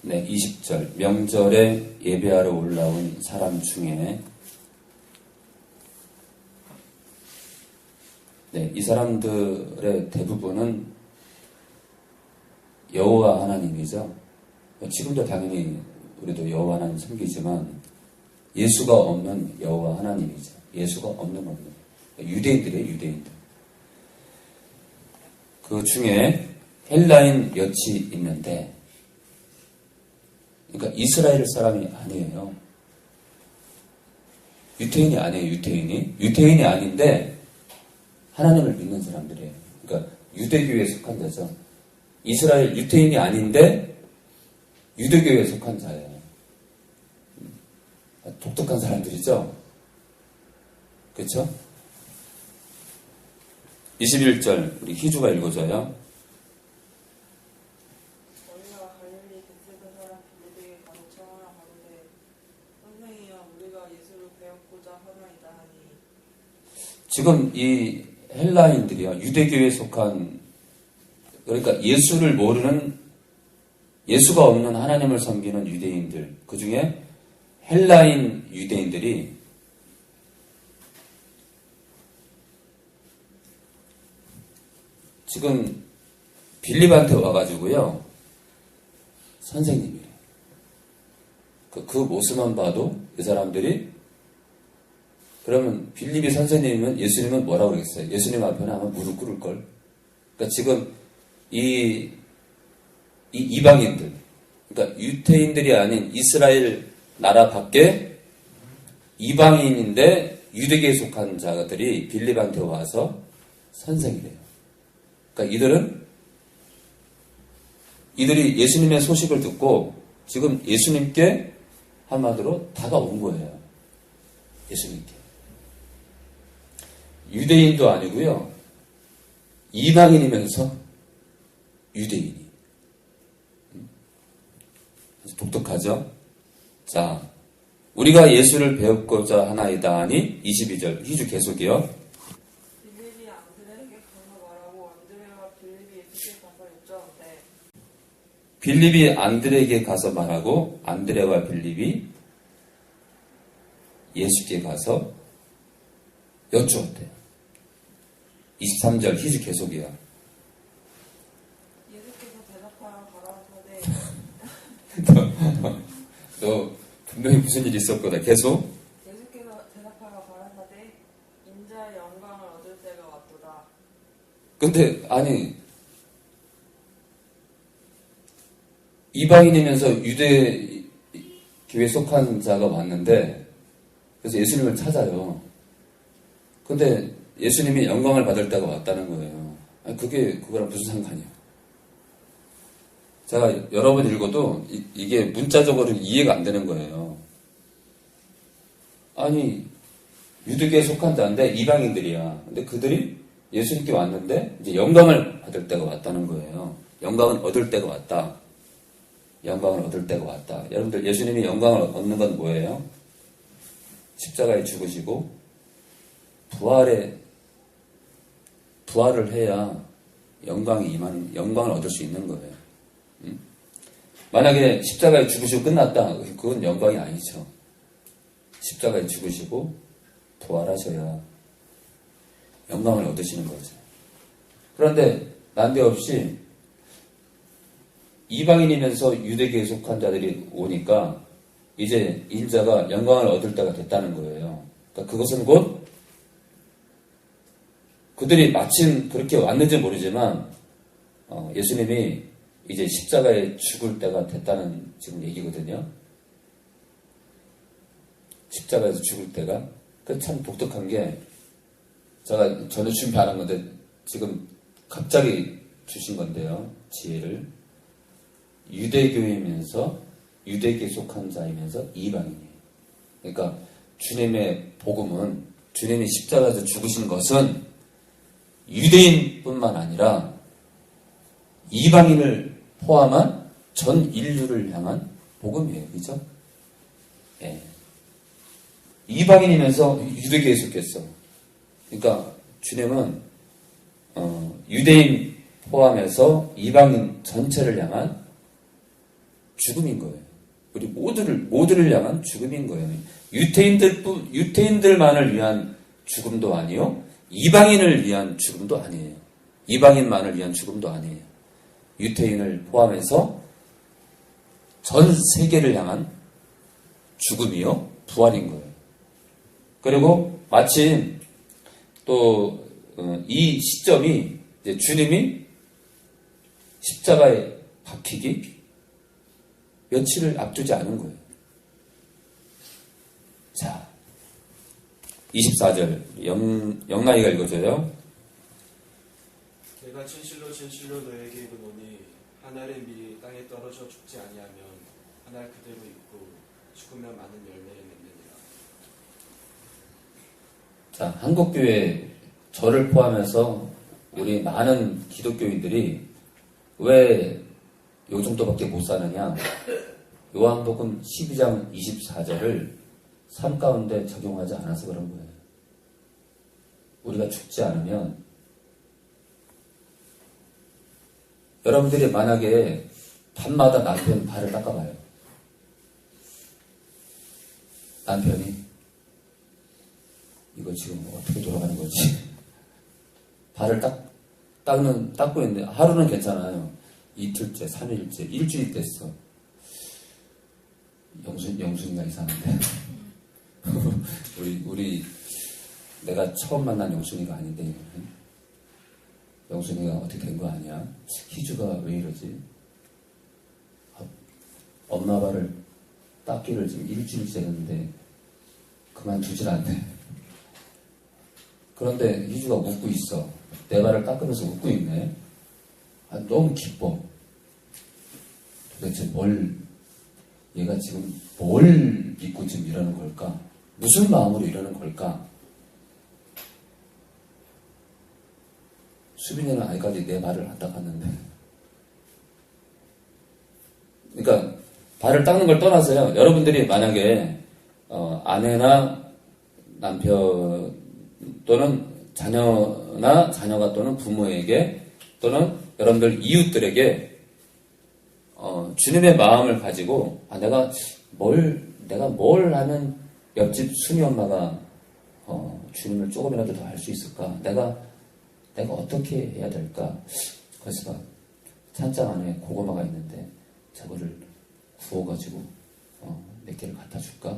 네, 20절. 명절에 예배하러 올라온 사람 중에 네, 이 사람들의 대부분은 여호와 하나님이죠. 지금도 당연히 우리도 여호와 하나님 섬기지만 예수가 없는 여호와 하나님이죠. 예수가 없는 유대인들이에요, 유대인들. 그 중에 헬라인 몇이 있는데, 그러니까 이스라엘 사람이 아니에요. 유태인이 아니에요, 유태인이. 유태인이 아닌데 하나님을 믿는 사람들이에요. 그러니까 유대교에 속한 자죠. 이스라엘 유태인이 아닌데 유대교에 속한 자예요. 독특한 사람들이죠. 그렇죠? 21절 우리 희주가 읽어줘요. 너희가 갈릴리 벳세다 사람 빌립에게 가서 청하라 하는데 선생이여 우리가 예수를 배웠고자 하나이다 하니. 지금 이 헬라인들이요, 유대교에 속한, 그러니까 예수를 모르는, 예수가 없는 하나님을 섬기는 유대인들, 그 중에 헬라인 유대인들이 지금 빌립한테 와가지고요, 선생님이에요. 그 모습만 봐도 이 사람들이, 그러면 빌립이 선생님이면 예수님은 뭐라고 그러겠어요? 예수님 앞에는 아마 무릎 꿇을걸. 그러니까 지금 이 이방인들, 그러니까 유태인들이 아닌 이스라엘 나라 밖에 이방인인데 유대교에 속한 자들이 빌립한테 와서 선생이래요. 그러니까 이들이 예수님의 소식을 듣고 지금 예수님께 한마디로 다가온 거예요. 예수님께. 유대인도 아니고요. 이방인이면서 유대인이. 독특하죠? 자, 우리가 예수를 배우고자 하나이다 하니 22절 희주 계속이요. 빌립이 안드레에게 가서 말하고 안드레와 빌립이 예수께 가서 여쭈었대. 빌립이 안드레에게 가서 말하고 안드레와 빌립이 예수께 가서 여쭈었대요. 23절 희주 계속이야. 예수께서 대답하여 가라사대. 너 분명히 무슨 일이 있을 거다. 계속. 예수께서 대답하여 가라사대 인자의 영광을 얻을 때가 왔도다. 근데 아니 이방인이면서 유대 교회에 속한 자가 왔는데 그래서 예수님을 찾아요. 근데 예수님이 영광을 받을 때가 왔다는 거예요. 아니, 그거랑 무슨 상관이야? 제가 여러 번 읽어도 이게 문자적으로 이해가 안 되는 거예요. 아니, 유대교에 속한 자인데 이방인들이야. 근데 그들이 예수님께 왔는데 이제 영광을 받을 때가 왔다는 거예요. 영광을 얻을 때가 왔다. 영광을 얻을 때가 왔다. 여러분들 예수님이 영광을 얻는 건 뭐예요? 십자가에 죽으시고 부활을 해야 영광을 얻을 수 있는 거예요. 만약에 십자가에 죽으시고 끝났다. 그건 영광이 아니죠. 십자가에 죽으시고 부활하셔야 영광을 얻으시는 거죠. 그런데 난데없이 이방인이면서 유대교에 속한 자들이 오니까 이제 인자가 영광을 얻을 때가 됐다는 거예요. 그러니까 그것은 곧 그들이 마침 그렇게 왔는지 모르지만 예수님이 이제 십자가에 죽을 때가 됐다는 지금 얘기거든요. 십자가에서 죽을 때가. 그 참 독특한 게 제가 전에 준비 안 한 건데 지금 갑자기 주신 건데요. 지혜를. 유대교이면서 유대교에 속한 자이면서 이방인이에요. 그러니까 주님의 복음은 주님이 십자가에서 죽으신 것은 유대인뿐만 아니라 이방인을 포함한 전 인류를 향한 복음이에요. 그죠? 예. 이방인이면서 유대교에 속했어. 그러니까 주님은 유대인 포함해서 이방인 전체를 향한 죽음인 거예요. 우리 모두를 향한 죽음인 거예요. 유태인들만을 위한 죽음도 아니요. 이방인을 위한 죽음도 아니에요. 이방인만을 위한 죽음도 아니에요. 유태인을 포함해서 전 세계를 향한 죽음이요. 부활인 거예요. 그리고 마침 또 이 시점이 이제 주님이 십자가에 박히기 며칠을 앞두지 않은 거예요. 자, 24절 영나이가 읽어줘요. 내가 진실로 진실로 너에게 이르노니 한 알의 밀이 땅에 떨어져 죽지 아니하면 한 알 그대로 있고 죽으면 많은 열매를 맺느니라. 자, 한국교회 저를 포함해서 우리 많은 기독교인들이 왜 요 정도밖에 못 사느냐? 요한복음 12장 24절을 삶 가운데 적용하지 않아서 그런 거예요. 우리가 죽지 않으면 여러분들이 만약에 밤마다 남편 발을 닦아봐요. 남편이 이거 지금 어떻게 돌아가는 거지? 발을 닦고 있는데 하루는 괜찮아요. 이틀째, 3일째, 일주일 됐어. 영순이가 이상한데. 우리 내가 처음 만난 영순이가 아닌데 영순이가 어떻게 된 거 아니야? 희주가 왜 이러지? 엄마 발을 닦기를 지금 일주일째 했는데 그만두질 않네. 그런데 희주가 웃고 있어. 내 발을 닦으면서 웃고 있네. 너무 기뻐. 도대체 얘가 지금 뭘 믿고 지금 이러는 걸까? 무슨 마음으로 이러는 걸까? 수빈이는 아직까지 내 발을 안 닦았는데. 그러니까 발을 닦는 걸 떠나서요. 여러분들이 만약에 아내나 남편 또는 자녀가 또는 부모에게 또는 여러분들 이웃들에게 주님의 마음을 가지고 내가 뭘 하면 옆집 순이 엄마가 주님을 조금이라도 더 알 수 있을까? 내가 어떻게 해야 될까? 그래서 찬장 안에 고구마가 있는데 저거를 구워가지고 몇 개를 갖다 줄까?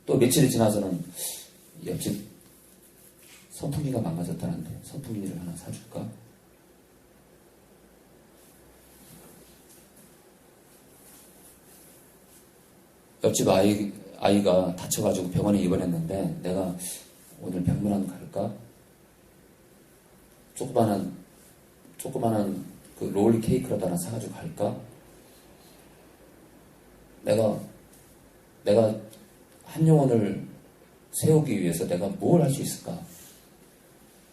또 며칠이 지나서는 옆집 선풍기가 망가졌다는데 선풍기를 하나 사줄까? 옆집 아이가 다쳐가지고 병원에 입원했는데 내가 오늘 병문안 갈까? 조그만한 그 롤 케이크라도 하나 사가지고 갈까? 내가 한 영혼을 세우기 위해서 내가 뭘 할 수 있을까?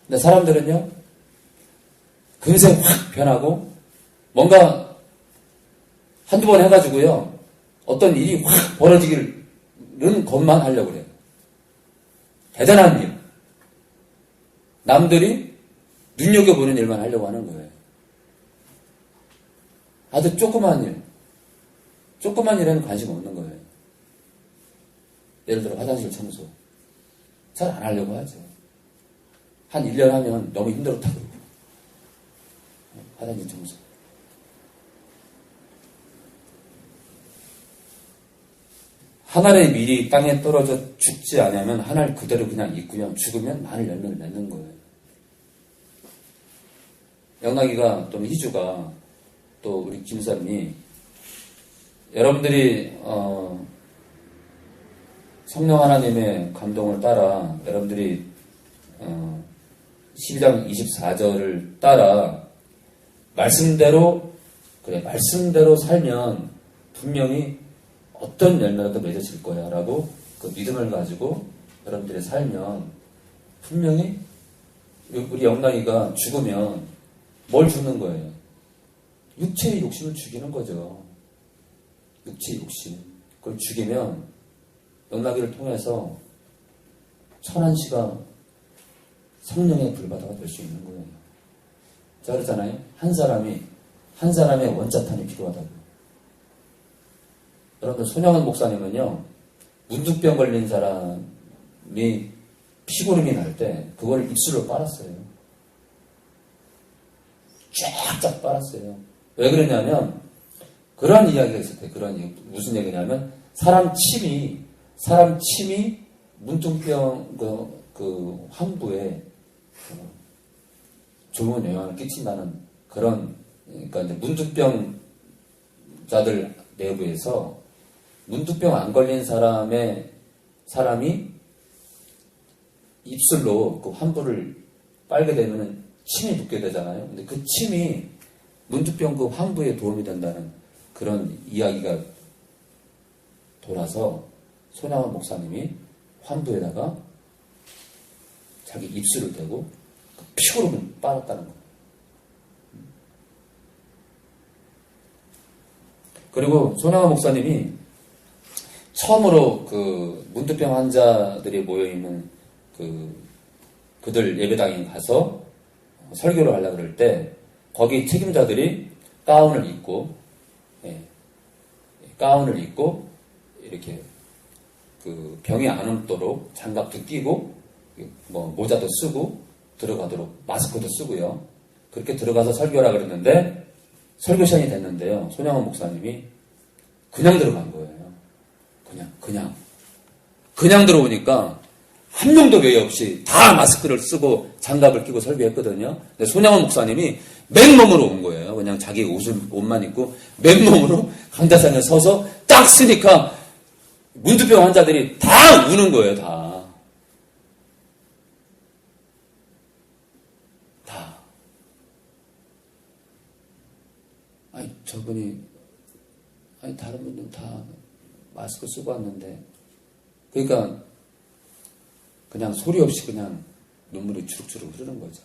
근데 사람들은요, 금세 확 변하고, 뭔가 한두 번 해가지고요, 어떤 일이 확 벌어지기는 것만 하려고 그래요. 대단한 일. 남들이 눈여겨보는 일만 하려고 하는 거예요. 아주 조그만 일에는 관심 없는 거예요. 예를 들어 화장실 청소. 잘 안 하려고 하죠. 한 1년 하면 너무 힘들었다고 그러고. 화장실 청소. 한 알의 밀이 땅에 떨어져 죽지 않으면 한 알 그대로 그냥 있고요. 죽으면 많은 열매를 맺는 거예요. 영락이가 또는 희주가 또 우리 김사님이 여러분들이 성령 하나님의 감동을 따라 여러분들이 12장 24절을 따라 말씀대로 살면 분명히 어떤 열매라도 맺어질 거야 라고 그 믿음을 가지고 여러분들이 살면 분명히 우리 영락이가 죽으면 뭘 죽는 거예요? 육체의 욕심을 죽이는 거죠. 육체의 욕심. 그걸 죽이면 영락이를 통해서 천한시가 성령의 불바다가 될 수 있는 거예요. 자, 그러잖아요. 한 사람의 원자탄이 필요하다고. 여러분, 손영은 목사님은요, 문둥병 걸린 사람이 피고름이 날 때, 그걸 입술로 빨았어요. 쫙쫙 빨았어요. 왜 그러냐면, 그런 이야기가 있었대요. 무슨 얘기냐면, 사람 침이 문둥병 그 환부에 좋은 영향을 끼친다는 그런, 그러니까 이제 문둥병자들 내부에서 문둥병 안 걸린 사람이 입술로 그 환부를 빨게 되면은 침이 붙게 되잖아요. 근데 그 침이 문둥병 그 환부에 도움이 된다는 그런 이야기가 돌아서 손양원 목사님이 환부에다가 자기 입술을 대고 그 피고름을 빨았다는 거예요. 그리고 손양원 목사님이 처음으로 그 문둥병 환자들이 모여있는 그들 예배당에 가서 설교를 하려고 그럴 때 거기 책임자들이 가운을 입고 이렇게 그 병이 안 옮도록 장갑도 끼고 뭐 모자도 쓰고 들어가도록 마스크도 쓰고요. 그렇게 들어가서 설교를 그랬는데 설교 시간이 됐는데요. 손양원 목사님이 그냥 들어간 거예요. 그냥 들어오니까 한 명도 외에 없이 다 마스크를 쓰고 장갑을 끼고 설교했거든요. 근데 손양원 목사님이 맨몸으로 온 거예요. 그냥 자기 옷만 입고 맨몸으로 강다상에 서서 딱 쓰니까 문둥병 환자들이 다 우는 거예요. 다. 저분이 다른 분들은 다 마스크 쓰고 왔는데, 그러니까 그냥 소리 없이 그냥 눈물이 주룩주룩 흐르는 거죠.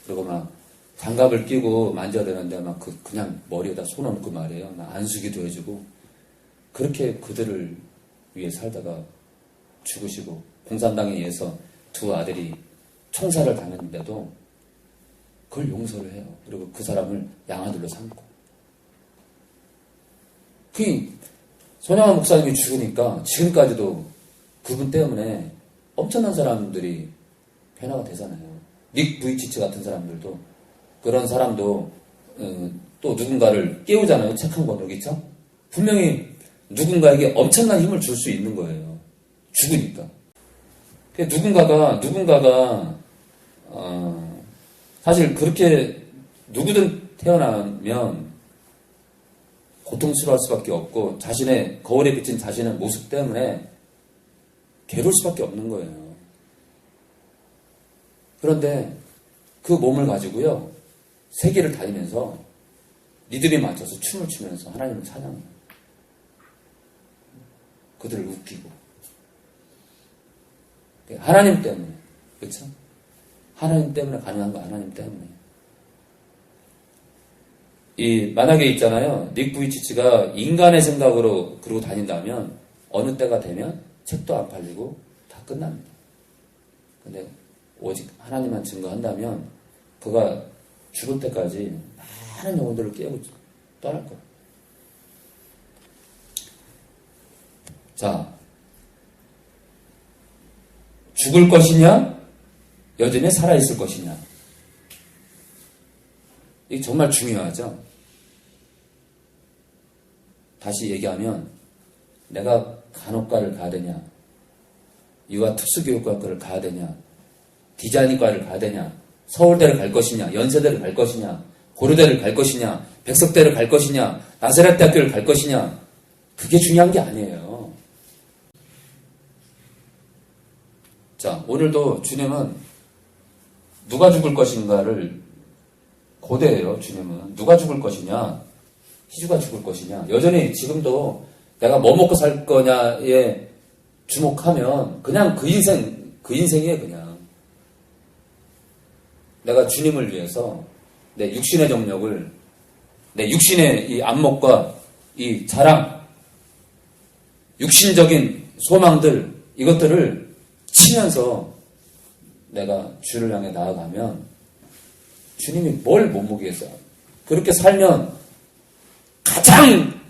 그리고 막 장갑을 끼고 만져야 되는데 막 그냥 머리에다 손 얹고 말이에요. 막 안수기도 해주고, 그렇게 그들을 위해 살다가 죽으시고, 공산당에 의해서 두 아들이 총살을 당했는데도 그걸 용서를 해요. 그리고 그 사람을 양아들로 삼고. 손양원 목사님이 죽으니까 지금까지도 그분 때문에 엄청난 사람들이 변화가 되잖아요. 닉 부이치치 같은 사람들도, 그런 사람도 또 누군가를 깨우잖아요. 착한 거로, 그렇죠? 분명히 누군가에게 엄청난 힘을 줄 수 있는 거예요. 죽으니까. 누군가가 사실 그렇게 누구든 태어나면 고통스러울 수밖에 없고, 거울에 비친 자신의 모습 때문에 괴로울 수밖에 없는 거예요. 그런데 그 몸을 가지고요, 세계를 다니면서 리듬에 맞춰서 춤을 추면서 하나님을 찬양해요. 그들을 웃기고. 하나님 때문에, 그렇죠? 하나님 때문에 가능한 거, 하나님 때문에. 만약에 있잖아요. 닉 부이치치가 인간의 생각으로 그러고 다닌다면 어느 때가 되면 책도 안 팔리고 다 끝납니다. 근데 오직 하나님만 증거한다면 그가 죽을 때까지 많은 영혼들을 깨우고 떠날 거예요. 자, 죽을 것이냐? 여전히 살아있을 것이냐? 이게 정말 중요하죠. 다시 얘기하면 내가 간호과를 가야 되냐, 유아특수교육과를 가야 되냐, 디자인과를 가야 되냐, 서울대를 갈 것이냐, 연세대를 갈 것이냐, 고려대를 갈 것이냐, 백석대를 갈 것이냐, 나사렛 대학교를 갈 것이냐, 그게 중요한 게 아니에요. 자, 오늘도 주님은 누가 죽을 것인가를 고대해요. 주님은 누가 죽을 것이냐, 희주가 죽을 것이냐. 여전히 지금도 내가 뭐 먹고 살 거냐에 주목하면 그냥 그 인생이에요. 그냥 내가 주님을 위해서 내 육신의 정력을, 내 육신의 이 안목과 이 자랑, 육신적인 소망들, 이것들을 치면서 내가 주를 향해 나아가면 주님이 뭘 못 먹이겠어요. 그렇게 살면 가장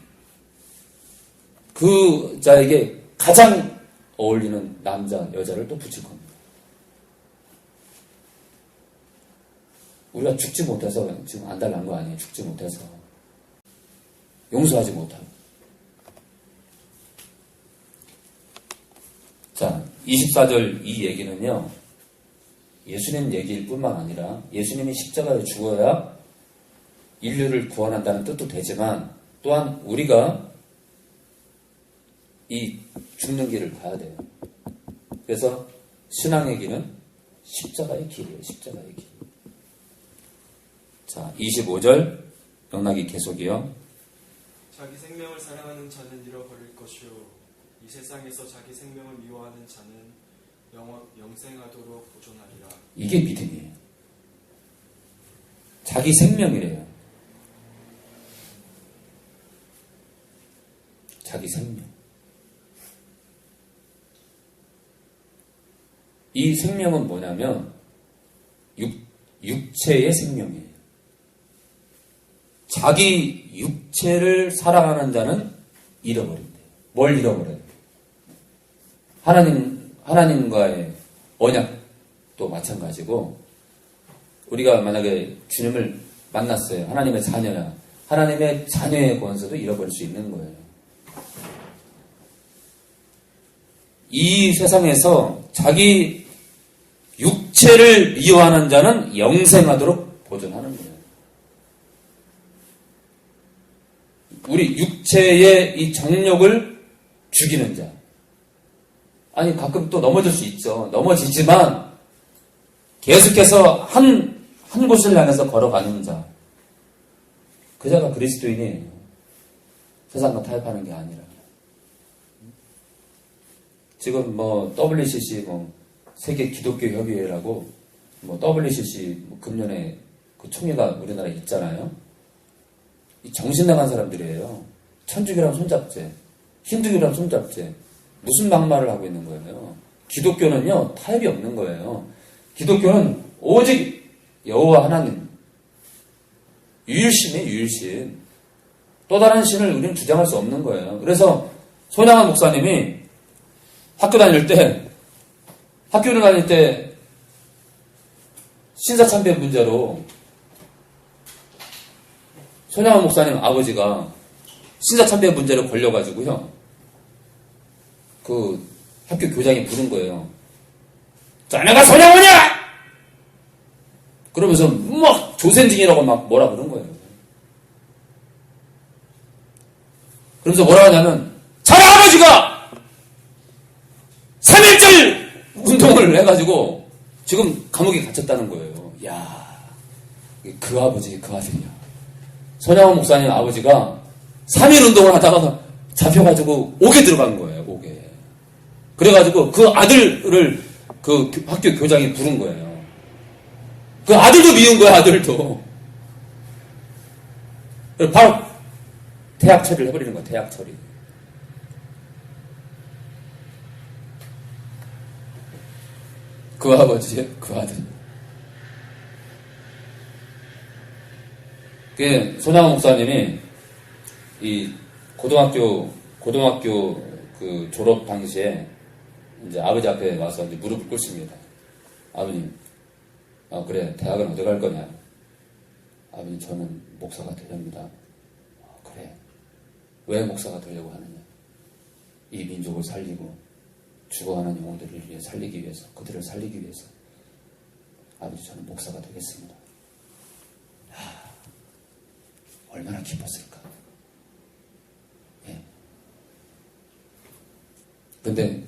그 자에게 가장 어울리는 남자, 여자를 또 붙일 겁니다. 우리가 죽지 못해서 지금 안달난 거 아니에요. 죽지 못해서. 용서하지 못하고. 자, 24절 이 얘기는요, 예수님 얘기일 뿐만 아니라 예수님이 십자가에 죽어야 인류를 구원한다는 뜻도 되지만 또한 우리가 이 죽는 길을 가야 돼요. 그래서 신앙의 길은 십자가의 길이에요. 십자가의 길. 자, 25절 영락이 계속이요. 자기 생명을 사랑하는 자는 잃어버릴 것이요 이 세상에서 자기 생명을 미워하는 자는 영생하도록 보존하리라. 이게 믿음이에요. 자기 생명이래요. 자기 생명. 이 생명은 뭐냐면 육체의 생명이에요. 자기 육체를 사랑하는 자는 잃어버린대요. 뭘 잃어버려요? 하나님과의 언약도 마찬가지고, 우리가 만약에 주님을 만났어요. 하나님의 자녀야. 하나님의 자녀의 권세도 잃어버릴 수 있는 거예요. 이 세상에서 자기 육체를 미워하는 자는 영생하도록 보존하는 거예요. 우리 육체의 이 정욕을 죽이는 자. 아니, 가끔 또 넘어질 수 있죠. 넘어지지만 계속해서 한 곳을 향해서 걸어가는 자. 그 자가 그리스도인이에요. 세상과 타협하는 게 아니라. 지금 WCC 세계 기독교 협의회라고 WCC 금년에 그 총회가 우리나라에 있잖아요. 이 정신 나간 사람들이에요. 천주교랑 손잡재, 힌두교랑 손잡재. 무슨 막말을 하고 있는 거예요. 기독교는요, 타협이 없는 거예요. 기독교는 오직 여호와 하나님, 유일신이에요, 유일신. 또 다른 신을 우리는 주장할 수 없는 거예요. 그래서 손양한 목사님이 학교 다닐 때 신사참배 문제로 손양한 목사님 아버지가 신사참배 문제로 걸려가지고요. 그 학교 교장이 부른 거예요. 자네가 손양원이야! 그러면서 막 조센징이라고 막 뭐라 그런 거예요. 그러면서 뭐라 하냐면 자네 아버지가 3.1절 운동을 해가지고 지금 감옥에 갇혔다는 거예요. 야, 그 아버지, 그 아들이야. 손양원 목사님 아버지가 3.1 운동을 하다가 잡혀가지고 옥에 들어간 거예요, 옥에. 그래가지고 그 아들을 그 학교 교장이 부른 거예요. 그 아들도 미운 거야, 아들도. 바로 대학 처리를 해버리는 거야, 대학 처리. 그 아버지, 그 아들. 그 손양원 목사님이 이 고등학교 그 졸업 당시에 이제 아버지 앞에 와서 이제 무릎을 꿇습니다. 아버님, 그래, 대학은 어디 갈 거냐? 아버님, 저는 목사가 되렵니다. 그래. 왜 목사가 되려고 하느냐? 이 민족을 살리고 죽어가는 영혼들을 위해 살리기 위해서, 그들을 살리기 위해서. 아버지, 저는 목사가 되겠습니다. 얼마나 기뻤을까. 예. 근데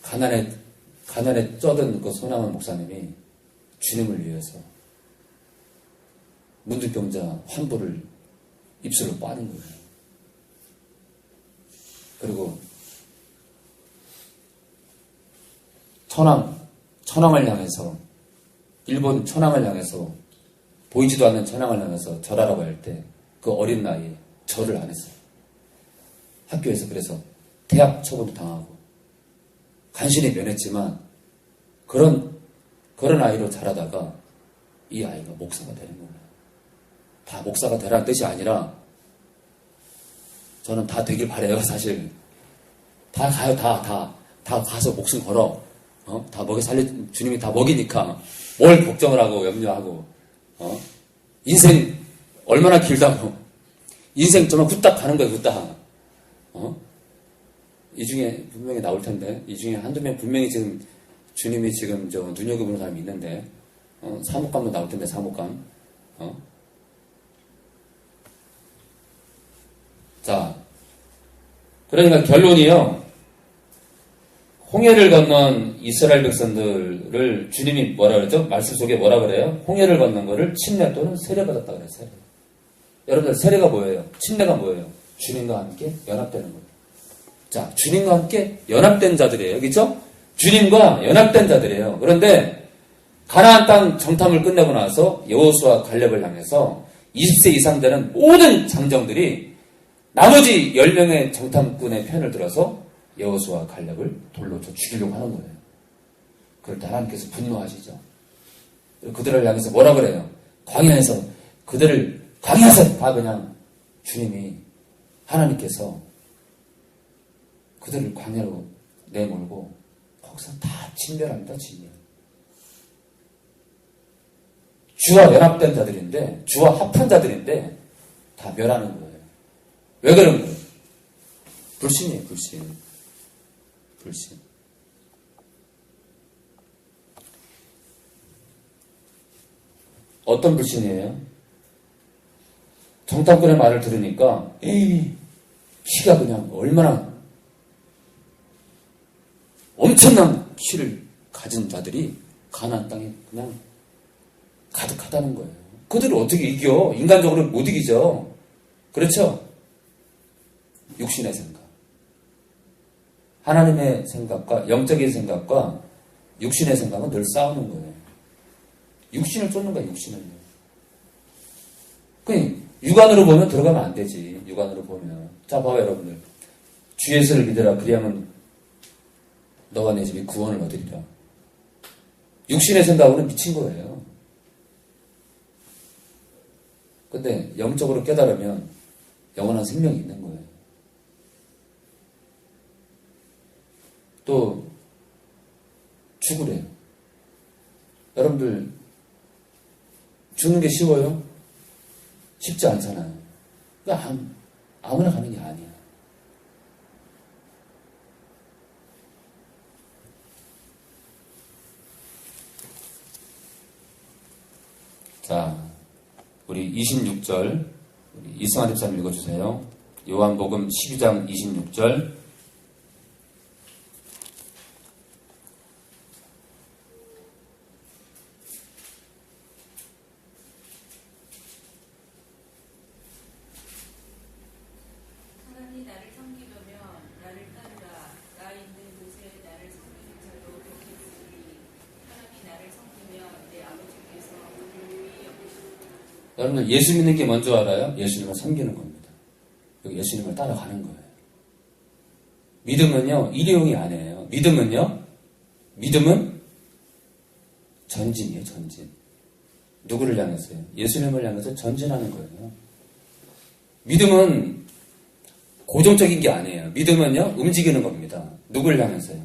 가난에 쩌든 그 손양원 목사님이 주님을 위해서 문득병자 환부를 입술로 빠는 거예요. 그리고 천황을 향해서, 일본 천황을 향해서, 보이지도 않는 천황을 향해서 절하라고 할 때 그 어린 나이에 절을 안 했어요. 학교에서. 그래서 대학 처분도 당하고 간신히 면했지만 그런 아이로 자라다가 이 아이가 목사가 되는 거예요. 다 목사가 되라는 뜻이 아니라 저는 다 되길 바래요, 사실. 다 가요, 다 가서 목숨 걸어. 다 주님이 다 먹이니까 뭘 걱정을 하고 염려하고, 인생 얼마나 길다고. 인생 정말 후딱 가는 거예요, 후딱. 이 중에 분명히 나올 텐데, 이 중에 한두 명 분명히 지금 주님이 지금 눈여겨보는 사람이 있는데, 사목감도 나올 텐데, 사목감. 자, 그러니까 결론이요. 홍해를 건넌 이스라엘 백성들을 주님이 뭐라 그러죠? 말씀 속에 뭐라 그래요? 홍해를 건넌 거를 침례 또는 세례받았다 그래요, 세례. 여러분들, 세례가 뭐예요? 침례가 뭐예요? 주님과 함께 연합되는 거예요. 자, 주님과 함께 연합된 자들이에요. 그죠? 주님과 연합된 자들이에요. 그런데 가나안 땅 정탐을 끝내고 나서 여호수아 갈렙을 향해서 20세 이상 되는 모든 장정들이 나머지 10명의 정탐꾼의 편을 들어서 여호수아 갈렙을 돌로 쳐 죽이려고 하는 거예요. 그럴 때 하나님께서 분노하시죠. 그들을 향해서 뭐라 그래요? 광야에서 다 그냥 주님이 하나님께서 그들을 광야로 내몰고 거기서 다 진멸합니다. 진멸. 주와 연합된 자들인데, 주와 합한 자들인데 다 멸하는 거예요. 왜 그런 거예요? 불신이에요, 불신. 불신. 어떤 불신이에요? 정탐꾼의 말을 들으니까 키가 그냥 얼마나 엄청난 키를 가진 자들이 가나안 땅에 그냥 가득하다는 거예요. 그들을 어떻게 이겨? 인간적으로 못 이기죠. 그렇죠? 육신의 생각. 하나님의 생각과 영적인 생각과 육신의 생각은 늘 싸우는 거예요. 육신을 쫓는 거야, 육신을요. 그러니까 육안으로 보면 들어가면 안 되지. 육안으로 보면. 자, 봐봐요, 여러분들. 주 예수를 믿으라. 그리하면 너와 내 집이 구원을 얻으리라. 육신의 생각으로는 미친 거예요. 근데 영적으로 깨달으면 영원한 생명이 있는 거예요. 또 죽으래요. 여러분들 죽는 게 쉬워요? 쉽지 않잖아요. 그러니까 아무나 가는 게 아니야. 자, 우리 26절 우리 이승환 집사님 읽어주세요. 요한복음 12장 26절. 하나님 나를 섬기려면 나를 따르라. 나 있는 곳에 나를 섬기는 자도 그렇겠으니 하나님 나를 섬기면 내 아버지께서 우리를 위히 여기시리라. 여러분들 예수 믿는 게 뭔지 알아요? 예수님을 섬기는 겁니다. 예수님을 따라가는 거예요. 믿음은요, 일회용이 아니에요. 믿음은 전진이에요, 전진. 누구를 향해서요? 예수님을 향해서 전진하는 거예요. 믿음은 고정적인 게 아니에요. 믿음은요, 움직이는 겁니다. 누구를 향해서요?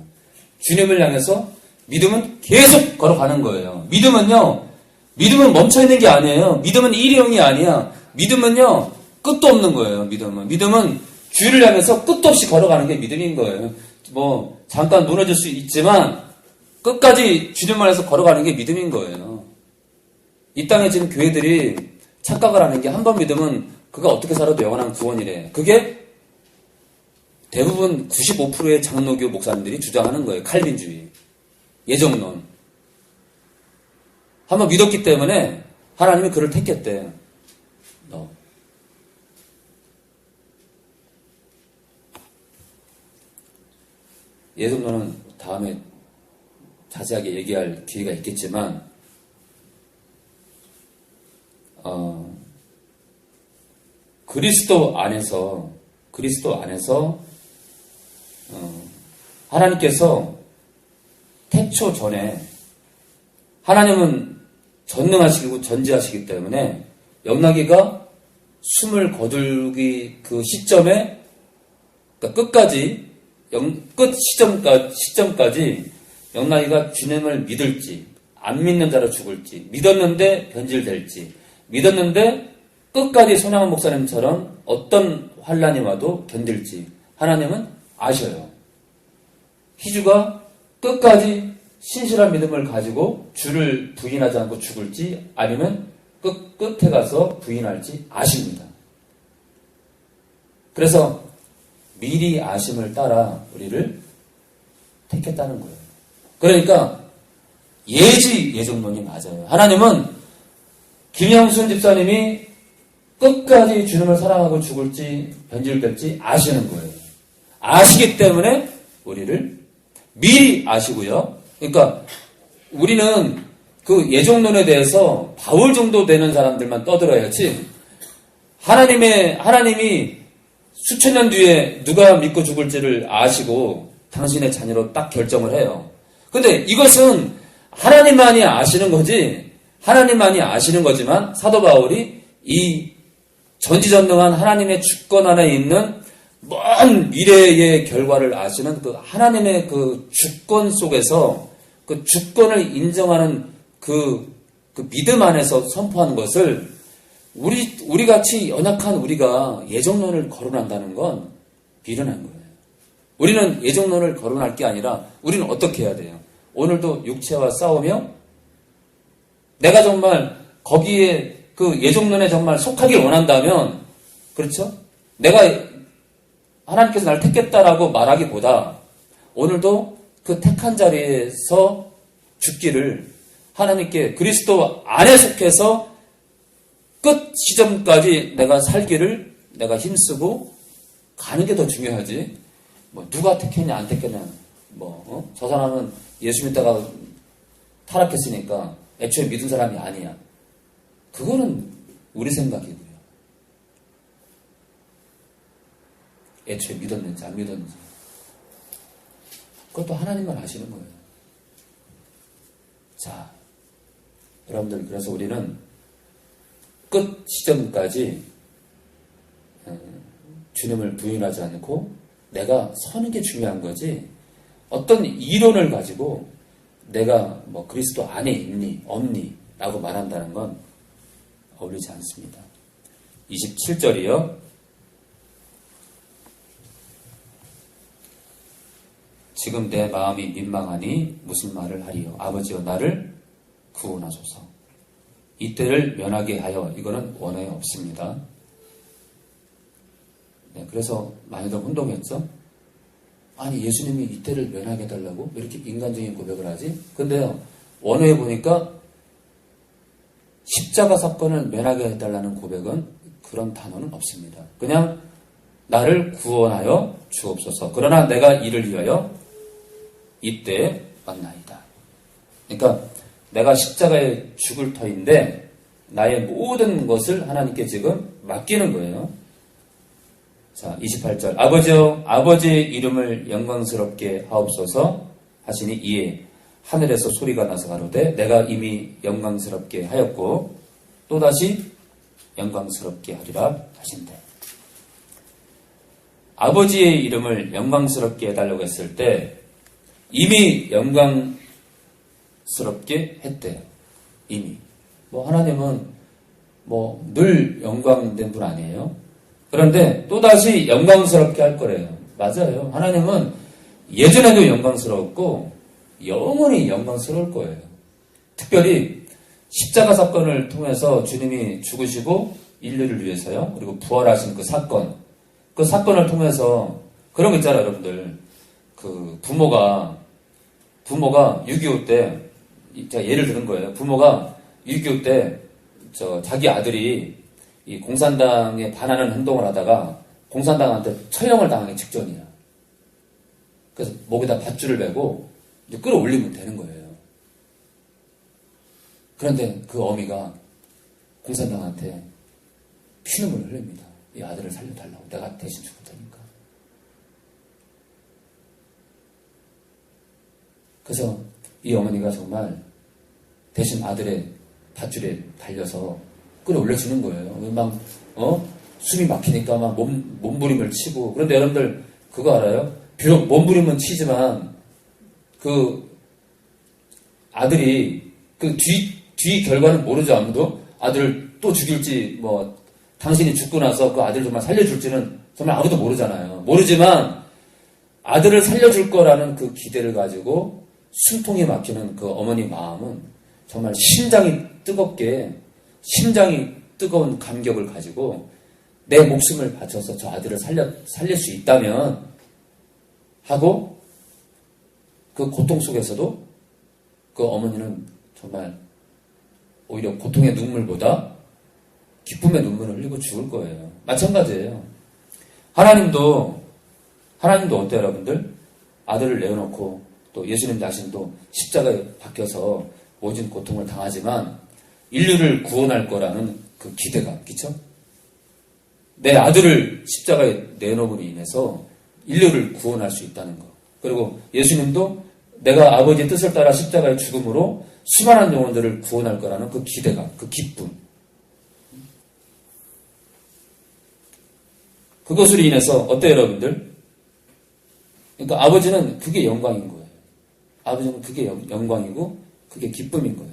주님을 향해서 믿음은 계속 걸어가는 거예요. 믿음은 멈춰있는 게 아니에요. 믿음은 일회용이 아니야. 믿음은요, 끝도 없는 거예요. 믿음은 주를 향해서 끝도 없이 걸어가는 게 믿음인 거예요. 잠깐 무너질 수 있지만 끝까지 주님을 향해서 걸어가는 게 믿음인 거예요. 이 땅에 지금 교회들이 착각을 하는 게 한 번 믿으면 그가 어떻게 살아도 영원한 구원이래. 그게 대부분 95%의 장로교 목사님들이 주장하는 거예요. 칼빈주의. 예정론. 한번 믿었기 때문에 하나님이 그를 택했대. 너. 예정론은 다음에 자세하게 얘기할 기회가 있겠지만 그리스도 안에서 하나님께서 태초 전에 하나님은 전능하시고 전지하시기 때문에 영락이가 숨을 거두기 그 시점에, 그러니까 끝까지, 끝 시점까지 영락이가 주님을 믿을지, 안 믿는 자로 죽을지, 믿었는데 변질될지, 믿었는데 끝까지 손양원 목사님처럼 어떤 환란이 와도 견딜지 하나님은 아셔요. 희주가 끝까지 신실한 믿음을 가지고 주를 부인하지 않고 죽을지 아니면 끝에 가서 부인할지 아십니다. 그래서 미리 아심을 따라 우리를 택했다는 거예요. 그러니까 예정론이 맞아요. 하나님은 김영순 집사님이 끝까지 주님을 사랑하고 죽을지 변질될지 아시는 거예요. 아시기 때문에 우리를 미리 아시고요. 그러니까 우리는 그 예정론에 대해서 바울 정도 되는 사람들만 떠들어야지 하나님이 수천 년 뒤에 누가 믿고 죽을지를 아시고 당신의 자녀로 딱 결정을 해요. 근데 이것은 하나님만이 아시는 거지, 하나님만이 아시는 거지만 사도 바울이 이 전지전능한 하나님의 주권 안에 있는 먼 미래의 결과를 아시는 그 하나님의 그 주권 속에서 그 주권을 인정하는 그 믿음 안에서 선포하는 것을 우리 같이 연약한 우리가 예정론을 거론한다는 건 비련한 거예요. 우리는 예정론을 거론할 게 아니라 우리는 어떻게 해야 돼요? 오늘도 육체와 싸우며 내가 정말 거기에 그 예정론에 정말 속하길 원한다면, 그렇죠? 내가 하나님께서 나를 택했다라고 말하기보다 오늘도 그 택한 자리에서 죽기를 하나님께 그리스도 안에 속해서 끝 시점까지 내가 살기를 내가 힘쓰고 가는 게 더 중요하지. 뭐 누가 택했냐 안 택했냐, 저 사람은 예수 믿다가 타락했으니까 애초에 믿은 사람이 아니야. 그거는 우리 생각이고요. 애초에 믿었는지 안 믿었는지 그것도 하나님만 아시는 거예요. 자, 여러분들, 그래서 우리는 끝 시점까지 주님을 부인하지 않고 내가 서는 게 중요한 거지, 어떤 이론을 가지고 내가 뭐 그리스도 안에 있니 없니 라고 말한다는 건 어울리지 않습니다. 27절이요. 지금 내 마음이 민망하니 무슨 말을 하리요. 아버지여 나를 구원하소서. 이때를 면하게 하여. 이거는 원어에 없습니다. 네, 그래서 많이들 혼동했죠. 아니 예수님이 이때를 면하게 해달라고 왜 이렇게 인간적인 고백을 하지? 근데요, 원어에 보니까 십자가 사건을 면하게 해달라는 고백은 그런 단어는 없습니다. 그냥 나를 구원하여 주옵소서. 그러나 내가 이를 위하여 이때 만나이다. 그러니까 내가 십자가에 죽을 터인데 나의 모든 것을 하나님께 지금 맡기는 거예요. 자, 28절. 아버지여, 아버지의 이름을 영광스럽게 하옵소서 하시니 이에 하늘에서 소리가 나서 가로되 내가 이미 영광스럽게 하였고 또다시 영광스럽게 하리라 하신대. 아버지의 이름을 영광스럽게 해달라고 했을 때 이미 영광스럽게 했대요. 이미. 하나님은 늘 영광된 분 아니에요? 그런데 또다시 영광스럽게 할 거래요. 맞아요. 하나님은 예전에도 영광스러웠고 영원히 영광스러울 거예요. 특별히 십자가 사건을 통해서 주님이 죽으시고 인류를 위해서요. 그리고 부활하신 그 사건을 통해서 그런 거 있잖아요, 여러분들. 그 부모가 6.25 때, 제가 예를 들은 거예요. 부모가 6.25 때 자기 아들이 이 공산당에 반하는 행동을 하다가 공산당한테 처형을 당하기 직전이야. 그래서 목에다 밧줄을 메고 이제 끌어올리면 되는 거예요. 그런데 그 어미가 공산당한테 피눈물을 흘립니다. 이 아들을 살려달라고. 내가 대신 죽을 테니까. 그래서 이 어머니가 정말 대신 아들의 밧줄에 달려서 끌어올려주는 거예요. 막, 숨이 막히니까 막 몸부림을 치고. 그런데 여러분들, 그거 알아요? 비록 몸부림은 치지만, 그, 아들이, 그 뒤 결과는 모르죠, 아무도. 아들을 또 죽일지, 뭐, 당신이 죽고 나서 그 아들 정말 살려줄지는 정말 아무도 모르잖아요. 모르지만, 아들을 살려줄 거라는 그 기대를 가지고, 숨통이 막히는 그 어머니 마음은 정말 심장이 뜨거운 감격을 가지고, 내 목숨을 바쳐서 저 아들을 살릴 수 있다면, 하고, 그 고통 속에서도 그 어머니는 정말 오히려 고통의 눈물보다 기쁨의 눈물을 흘리고 죽을 거예요. 마찬가지예요. 하나님도 어때요, 여러분들? 아들을 내어놓고 또 예수님 자신도 십자가에 박혀서 모진 고통을 당하지만 인류를 구원할 거라는 그 기대감, 그쵸? 내 아들을 십자가에 내놓음으로 인해서 인류를 구원할 수 있다는 거. 그리고 예수님도 내가 아버지의 뜻을 따라 십자가의 죽음으로 수많은 영혼들을 구원할 거라는 그 기대감, 그 기쁨. 그것으로 인해서 어때요, 여러분들? 그러니까 아버지는 그게 영광인 거예요. 아버지는 그게 영광이고 그게 기쁨인 거예요.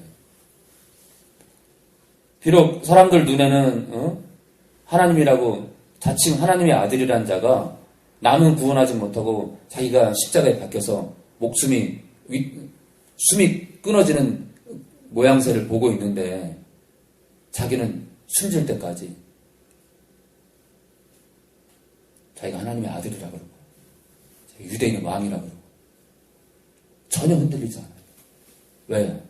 비록 사람들 눈에는 하나님이라고 자칭 하나님의 아들이라는 자가 남은 구원하지 못하고 자기가 십자가에 박혀서 숨이 끊어지는 모양새를 보고 있는데 자기는 숨질 때까지 자기가 하나님의 아들이라고 그러고 유대인의 왕이라고 그러고 전혀 흔들리지 않아요. 왜요?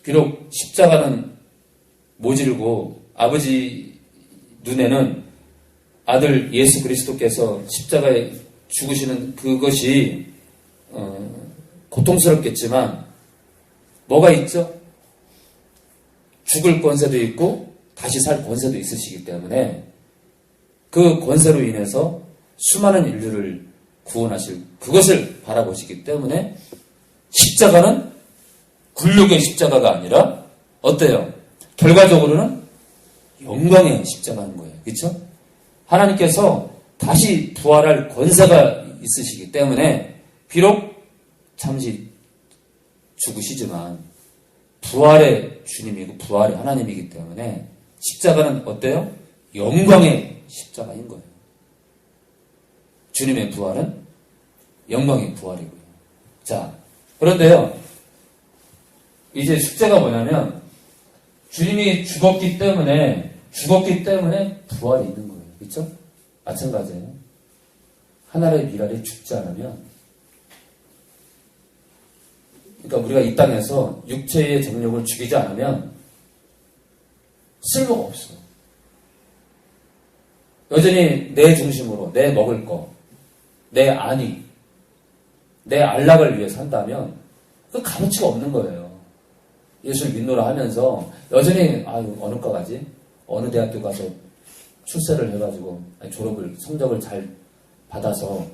비록 십자가는 모질고 아버지 눈에는 아들 예수 그리스도께서 십자가에 죽으시는 그것이 고통스럽겠지만 뭐가 있죠? 죽을 권세도 있고 다시 살 권세도 있으시기 때문에 그 권세로 인해서 수많은 인류를 구원하실 그것을 바라보시기 때문에 십자가는 굴욕의 십자가가 아니라 어때요? 결과적으로는 영광의 십자가인 거예요. 그렇죠? 하나님께서 다시 부활할 권세가 있으시기 때문에 비록 잠시 죽으시지만 부활의 주님이고 부활의 하나님이기 때문에 십자가는 어때요? 영광의 십자가인 거예요. 주님의 부활은 영광의 부활이고요. 자, 그런데요. 이제 숙제가 뭐냐면 주님이 죽었기 때문에 부활이 있는 거예요. 그렇죠? 마찬가지예요. 하늘의 미랄이 죽지 않으면 그러니까 우리가 이 땅에서 육체의 정욕을 죽이지 않으면 쓸모가 없어. 여전히 내 중심으로 내 먹을 거, 내 안위, 내 안락을 위해 산다면 그 값어치가 없는 거예요. 예수를 믿노라 하면서 여전히 어느 과 가지? 어느 대학교 가서 출세를 해가지고 졸업을 성적을 잘 받아서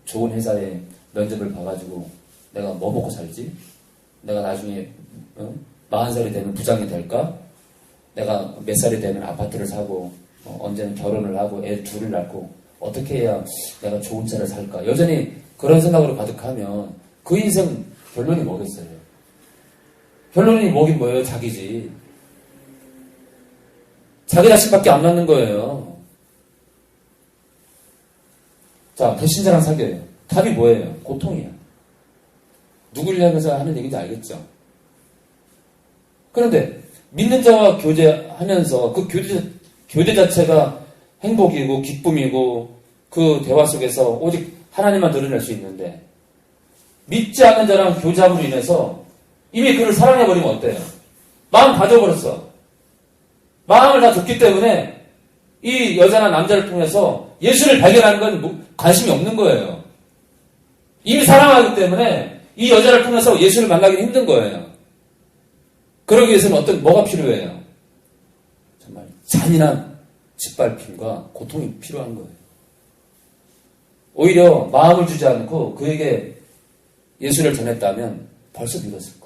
좋은 회사에 면접을 봐가지고 내가 뭐 먹고 살지? 내가 나중에 40살이 되면 부장이 될까? 내가 몇 살이 되면 아파트를 사고 언제는 결혼을 하고 애 둘을 낳고 어떻게 해야 내가 좋은 차를 살까? 여전히 그런 생각으로 가득하면 그 인생 결론이 뭐겠어요? 결론이 뭐긴 뭐예요? 자기지. 자기 자신밖에 안 맞는 거예요. 자, 불신자랑 사귀어요. 답이 뭐예요? 고통이야. 누구를 향해서 하는 얘기인지 알겠죠? 그런데 믿는 자와 교제하면서 그 교제 자체가 행복이고 기쁨이고 그 대화 속에서 오직 하나님만 드러낼 수 있는데 믿지 않는 자랑 교제함으로 인해서 이미 그를 사랑해버리면 어때요? 마음 다 줘버렸어. 마음을 다 줬기 때문에 이 여자나 남자를 통해서 예수를 발견하는 건 관심이 없는 거예요. 이미 사랑하기 때문에 이 여자를 통해서 예수를 만나기는 힘든 거예요. 그러기 위해서는 뭐가 필요해요? 정말 잔인한 짓밟힘과 고통이 필요한 거예요. 오히려 마음을 주지 않고 그에게 예수를 전했다면 벌써 믿었을 거예요.